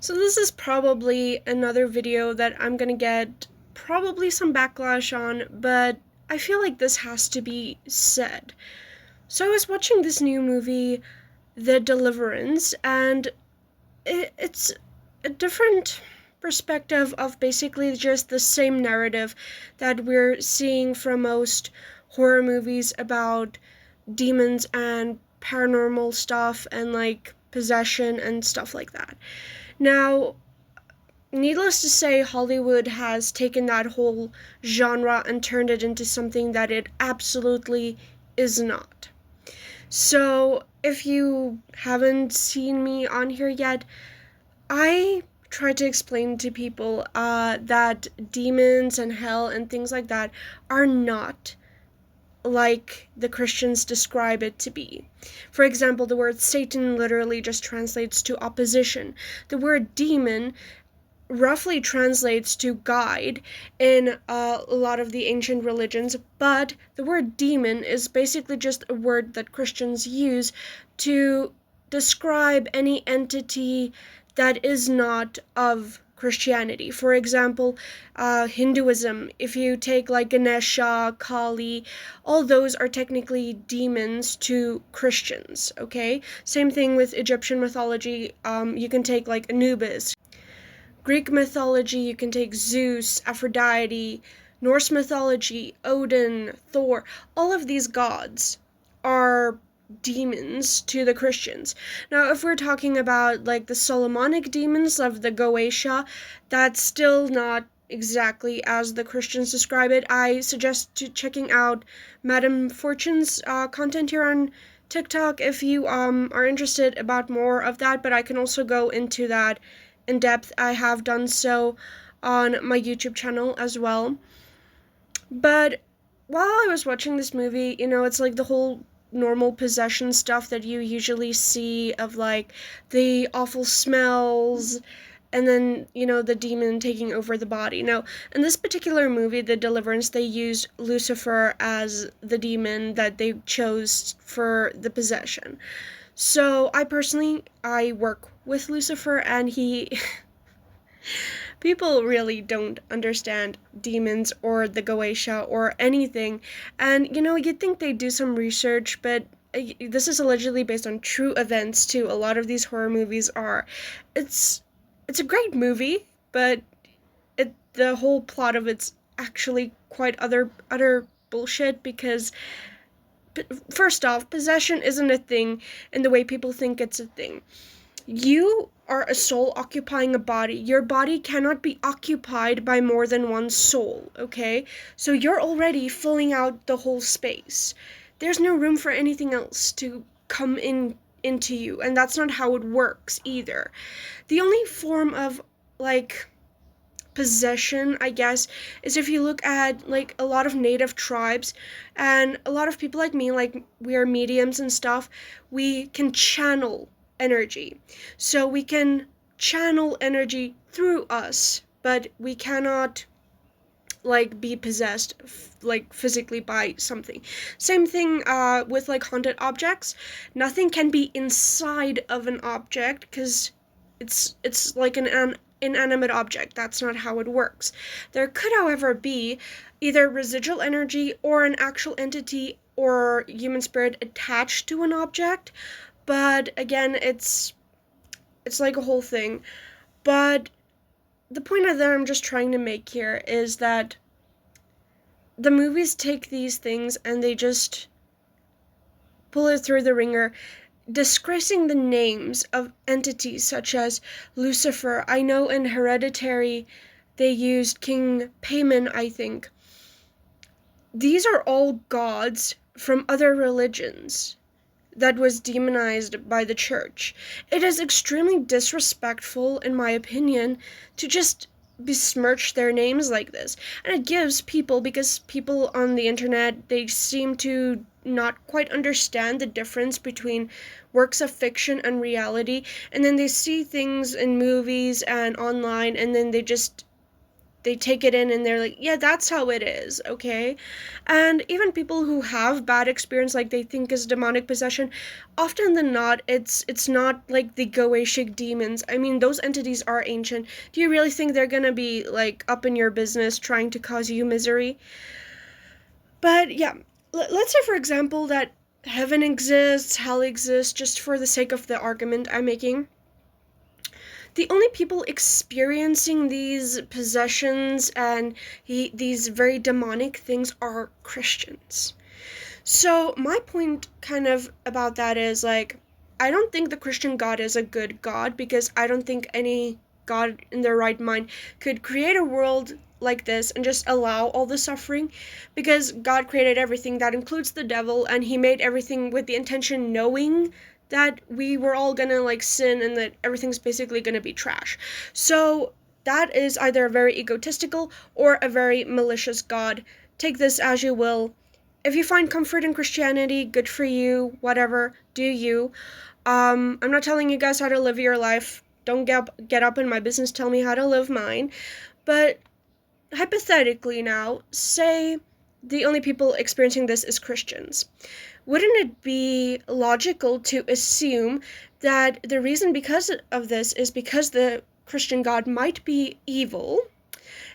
So this is probably another video that I'm gonna get probably some backlash on, but I feel like this has to be said. So I was watching this new movie, The Deliverance, and it's a different perspective of basically just the same narrative that we're seeing from most horror movies about demons and paranormal stuff and like possession and stuff like that. Now, needless to say, Hollywood has taken that whole genre and turned it into something that it absolutely is not. So, if you haven't seen me on here yet, I try to explain to people that demons and hell and things like that are not like the Christians describe it to be. For example, the word Satan literally just translates to opposition. The word demon roughly translates to guide in a lot of the ancient religions, but the word demon is basically just a word that Christians use to describe any entity that is not of Christianity. For example, Hinduism, if you take like Ganesha, Kali, all those are technically demons to Christians, okay? Same thing with Egyptian mythology. You can take like Anubis. Greek mythology, you can take Zeus, Aphrodite. Norse mythology, Odin, Thor. All of these gods are demons to the Christians. Now, if we're talking about like the Solomonic demons of the Goetia, that's still not exactly as the Christians describe it. I suggest checking out Madame Fortune's content here on TikTok if you are interested about more of that, but I can also go into that in depth. I have done so on my YouTube channel as well. But while I was watching this movie, it's like the whole normal possession stuff that you usually see of like the awful smells and then, the demon taking over the body. Now, in this particular movie, The Deliverance, they used Lucifer as the demon that they chose for the possession. So I work with Lucifer, and he people really don't understand demons or the Goetia or anything. And, you'd think they'd do some research, but this is allegedly based on true events, too. A lot of these horror movies are. It's a great movie, but the whole plot of it's actually quite utter bullshit because, first off, possession isn't a thing in the way people think it's a thing. You are a soul occupying a body. Your body cannot be occupied by more than one soul, okay? So you're already filling out the whole space. There's no room for anything else to come into you, and that's not how it works either. The only form of, like, possession, I guess, is if you look at, like, a lot of native tribes, and a lot of people like me, like, we are mediums and stuff, we can channel energy. So we can channel energy through us, but we cannot like be possessed like physically by something. Same thing with like haunted objects. Nothing can be inside of an object because it's like an inanimate object. That's not how it works. There could, however, be either residual energy or an actual entity or human spirit attached to an object. But again, it's like a whole thing. But the point that I'm just trying to make here is that the movies take these things and they just pull it through the ringer, disgracing the names of entities such as Lucifer. I know in Hereditary they used King Payman, I think. These are all gods from other religions that was demonized by the church. It is extremely disrespectful, in my opinion, to just besmirch their names like this. And it gives people, because people on the internet, they seem to not quite understand the difference between works of fiction and reality, and then they see things in movies and online, and then they just they take it in and they're like, yeah, that's how it is, okay? And even people who have bad experience, like they think is demonic possession, often than not, it's not like the Goetic demons. I mean, those entities are ancient. Do you really think they're gonna be like up in your business trying to cause you misery? But yeah, let's say for example that heaven exists, hell exists, just for the sake of the argument I'm making. The only people experiencing these possessions and these very demonic things are Christians. So, my point kind of about that is like, I don't think the Christian God is a good God because I don't think any God in their right mind could create a world like this and just allow all the suffering, because God created everything, that includes the devil, and he made everything with the intention knowing that we were all gonna like sin and that everything's basically gonna be trash. So that is either a very egotistical or a very malicious God. Take this as you will. If you find comfort in Christianity, good for you, whatever, do you. I'm not telling you guys how to live your life. Don't get up in my business, tell me how to live mine. But hypothetically now, say the only people experiencing this is Christians. Wouldn't it be logical to assume that the reason because of this is because the Christian God might be evil,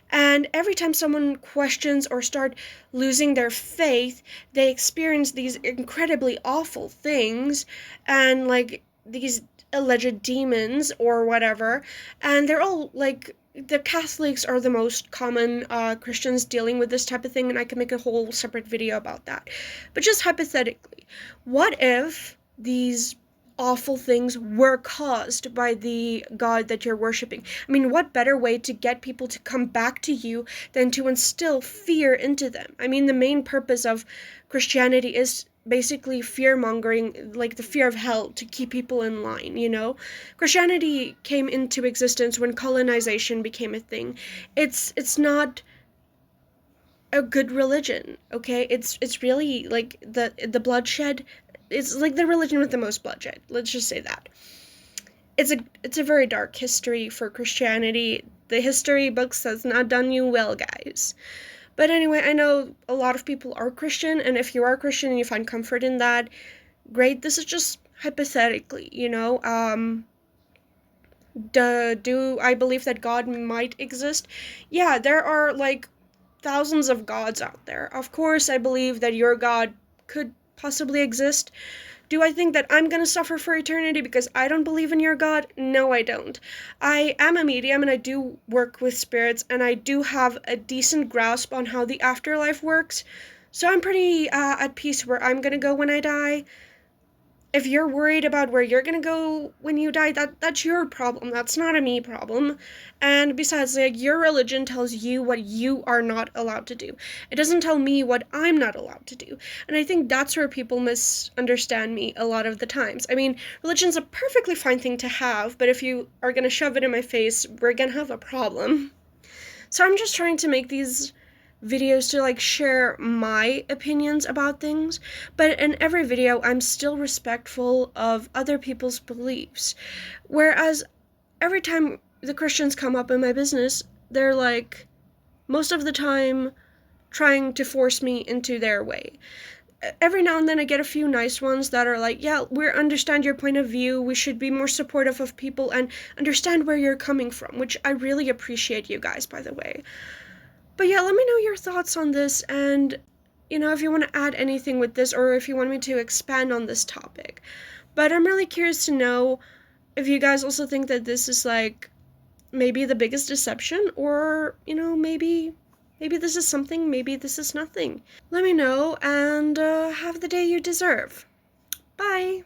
and every time someone questions or start losing their faith, they experience these incredibly awful things and like these alleged demons or whatever, and they're all like, the Catholics are the most common Christians dealing with this type of thing, and I can make a whole separate video about that. But just hypothetically, what if these awful things were caused by the God that you're worshiping? I mean, what better way to get people to come back to you than to instill fear into them? I mean, the main purpose of Christianity is basically fear-mongering, like the fear of hell, to keep people in line, you know? Christianity came into existence when colonization became a thing. It's not a good religion, okay? It's really like the bloodshed. It's like the religion with the most bloodshed. Let's just say that. It's a very dark history for Christianity. The history books has not done you well, guys. But anyway, I know a lot of people are Christian, and if you are Christian and you find comfort in that, great. This is just hypothetically, you know. Do I believe that God might exist? Yeah, there are like thousands of gods out there. Of course, I believe that your God could possibly exist. Do I think that I'm gonna suffer for eternity because I don't believe in your God? No, I don't. I am a medium and I do work with spirits, and I do have a decent grasp on how the afterlife works. So I'm pretty at peace where I'm gonna go when I die. If you're worried about where you're gonna go when you die, that's your problem. That's not a me problem. And besides, like, your religion tells you what you are not allowed to do. It doesn't tell me what I'm not allowed to do. And I think that's where people misunderstand me a lot of the times. I mean, religion's a perfectly fine thing to have, but if you are gonna shove it in my face, we're gonna have a problem. So I'm just trying to make these videos to like share my opinions about things, but in every video I'm still respectful of other people's beliefs. Whereas every time the Christians come up in my business, they're like, most of the time, trying to force me into their way. Every now and then I get a few nice ones that are like, yeah, we understand your point of view, we should be more supportive of people and understand where you're coming from, which I really appreciate, you guys, by the way. But yeah, let me know your thoughts on this, and, you know, if you want to add anything with this, or if you want me to expand on this topic. But I'm really curious to know if you guys also think that this is, like, maybe the biggest deception, or, you know, maybe this is something, maybe this is nothing. Let me know, and have the day you deserve. Bye!